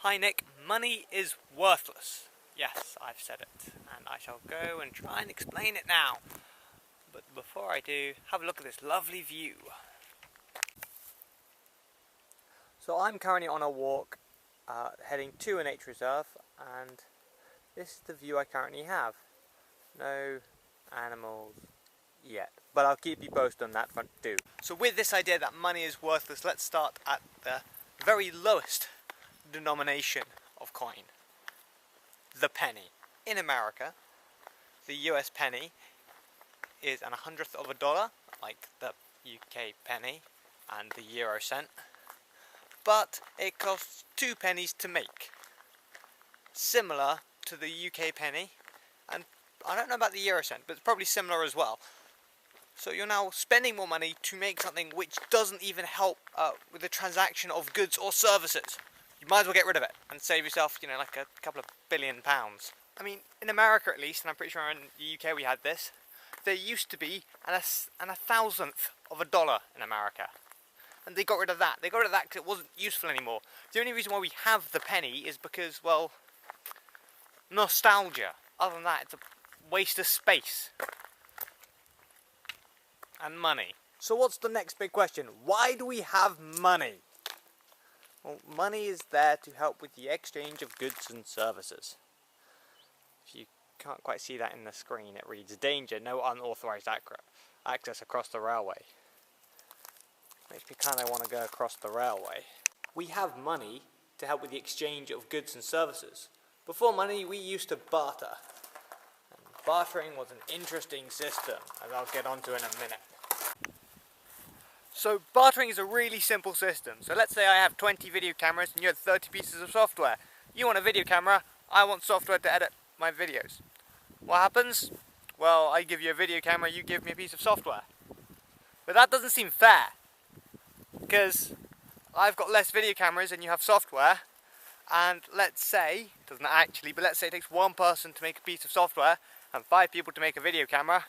Hi Nick, money is worthless. Yes, I've said it, and I shall go and try and explain it now. But before I do, have a look at this lovely view. So I'm currently on a walk heading to a nature reserve, and this is the view I currently have. No animals yet, but I'll keep you posted on that front too. So with this idea that money is worthless, let's start at the very lowest denomination of coin, the penny. In America, the US penny is an 100th of a dollar, like the UK penny and the euro cent, but it costs 2 pennies to make, similar to the UK penny, and I don't know about the euro cent, but it's probably similar as well. So you're now spending more money to make something which doesn't even help with the transaction of goods or services. You might as well get rid of it and save yourself, like a couple of £billion. I mean, in America at least, and I'm pretty sure in the UK we had this, there used to be a 1,000th of a dollar in America. And they got rid of that. They got rid of that because it wasn't useful anymore. The only reason why we have the penny is because, well, nostalgia. Other than that, it's a waste of space and money. So what's the next big question? Why do we have money? Well, money is there to help with the exchange of goods and services. If you can't quite see that in the screen, it reads danger, no unauthorized access across the railway. Makes me kind of want to go across the railway. We have money to help with the exchange of goods and services. Before money, we used to barter. And bartering was an interesting system, as I'll get onto in a minute. So bartering is a really simple system. So let's say I have 20 video cameras and you have 30 pieces of software. You want a video camera, I want software to edit my videos. What happens? Well, I give you a video camera, you give me a piece of software. But that doesn't seem fair, because I've got less video cameras and you have software, and let's say, doesn't actually, but let's say it takes one person to make a piece of software and 5 people to make a video camera.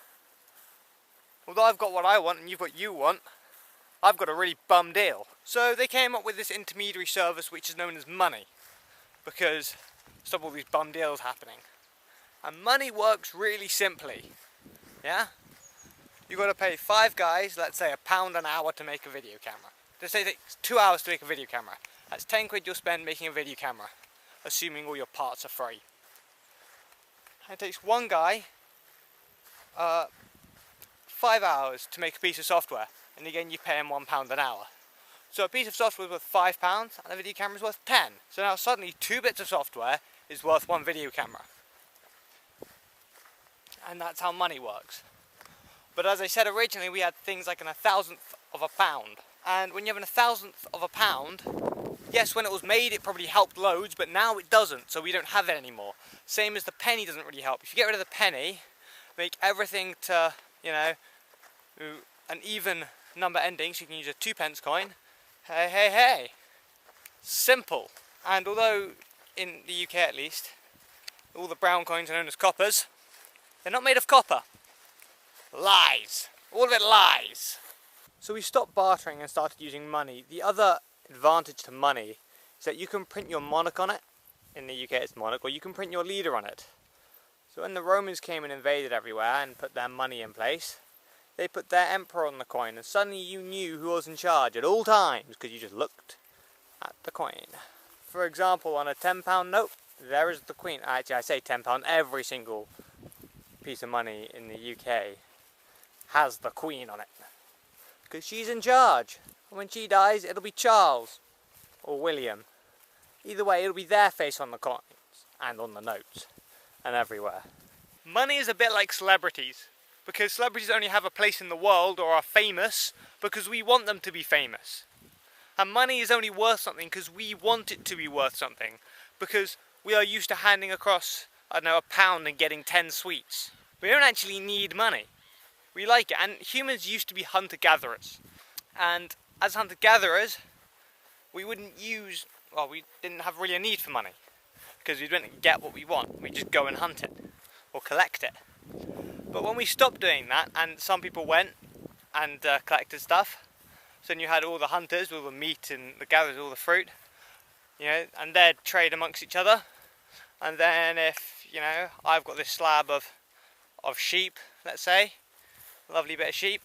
Although I've got what I want and you've got what you want, I've got a really bum deal. So they came up with this intermediary service which is known as money, because stop all these bum deals happening. And money works really simply. Yeah? You've got to pay 5 guys, let's say £1 an hour to make a video camera. Let's say it takes 2 hours to make a video camera. That's 10 quid you'll spend making a video camera, assuming all your parts are free. And it takes one guy 5 hours to make a piece of software, and again you pay him £1 an hour. So a piece of software is worth £5 and a video camera is worth 10. So now suddenly 2 bits of software is worth 1 video camera. And that's how money works. But as I said originally, we had things like an 1,000th of a pound. And when you have an 1,000th of a pound, yes, when it was made it probably helped loads, but now it doesn't, so we don't have it anymore. Same as the penny doesn't really help. If you get rid of the penny, make everything to, an even number ending, so you can use a 2p coin. Hey. Simple. And although in the UK at least, all the brown coins are known as coppers, they're not made of copper. Lies. All of it lies. So we stopped bartering and started using money. The other advantage to money is that you can print your monarch on it. In the UK it's monarch, or you can print your leader on it. So when the Romans came and invaded everywhere and put their money in place, they put their emperor on the coin, and suddenly you knew who was in charge at all times because you just looked at the coin. For example, on a £10 note, there is the Queen. Actually, I say £10, every single piece of money in the UK has the Queen on it, because she's in charge. And when she dies, it'll be Charles or William. Either way, it'll be their face on the coins and on the notes and everywhere. Money is a bit like celebrities, because celebrities only have a place in the world or are famous because we want them to be famous. And money is only worth something because we want it to be worth something, because we are used to handing across, £1 and getting 10 sweets. We don't actually need money. We like it, and humans used to be hunter-gatherers. And as hunter-gatherers, we didn't have really a need for money, because we didn't get what we want. We just go and hunt it, or collect it. But when we stopped doing that, and some people went and collected stuff, so then you had all the hunters, all the meat and the gatherers, all the fruit, you know, and they'd trade amongst each other. And then if, you know, I've got this slab of sheep, let's say, lovely bit of sheep,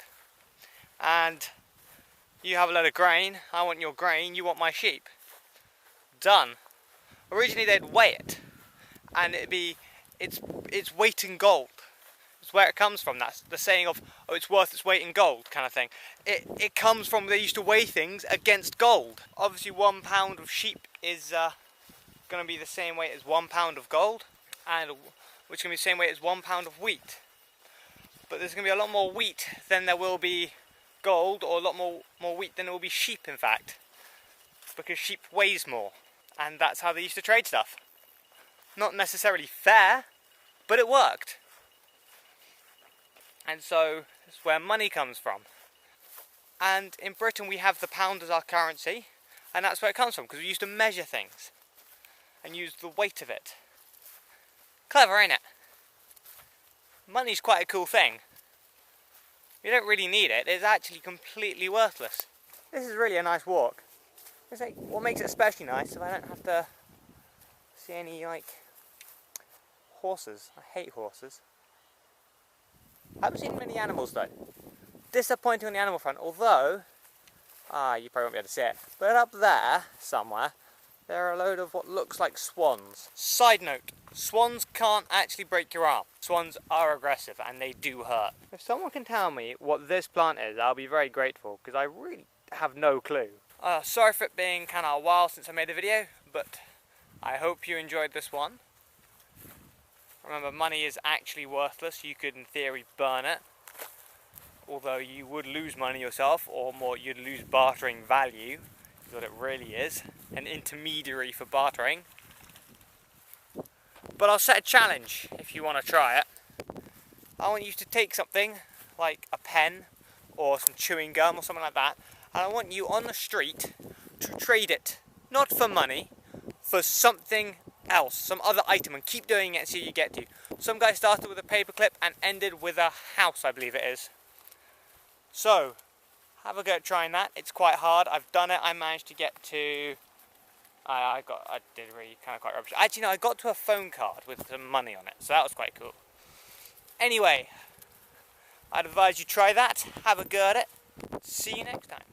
and you have a load of grain, I want your grain, you want my sheep. Done. Originally they'd weigh it, and it'd be, it's weight in gold. It's where it comes from. That's the saying of, oh, it's worth its weight in gold kind of thing. It comes from, they used to weigh things against gold. Obviously 1 pound of sheep is going to be the same weight as 1 pound of gold, and which is going to be the same weight as 1 pound of wheat. But there's going to be a lot more wheat than there will be gold, or a lot more wheat than there will be sheep, in fact, because sheep weighs more, and that's how they used to trade stuff. Not necessarily fair, but it worked. And so that's where money comes from. And in Britain we have the pound as our currency, and that's where it comes from, because we used to measure things and use the weight of it. Clever, ain't it? Money's quite a cool thing. You don't really need it. It's actually completely worthless. This is really a nice walk. It's like, what makes it especially nice is I don't have to see any, like, horses. I hate horses. I haven't seen many animals though. Disappointing on the animal front, although, you probably won't be able to see it, but up there, somewhere, there are a load of what looks like swans. Side note, swans can't actually break your arm. Swans are aggressive and they do hurt. If someone can tell me what this plant is, I'll be very grateful, because I really have no clue. Sorry for it being kind of a while since I made a video, but I hope you enjoyed this one. Remember, money is actually worthless. You could, in theory, burn it. Although you would lose money yourself, or more, you'd lose bartering value, is what it really is. An intermediary for bartering. But I'll set a challenge if you want to try it. I want you to take something like a pen or some chewing gum or something like that, and I want you on the street to trade it, not for money, for something else, some other item, and keep doing it and see what you get to. Some guy started with a paperclip and ended with a house, I believe it is. So, have a go at trying that. It's quite hard. I've done it. I managed to get to... I did really kind of quite rubbish. Actually, no, I got to a phone card with some money on it, so that was quite cool. Anyway, I'd advise you try that. Have a go at it. See you next time.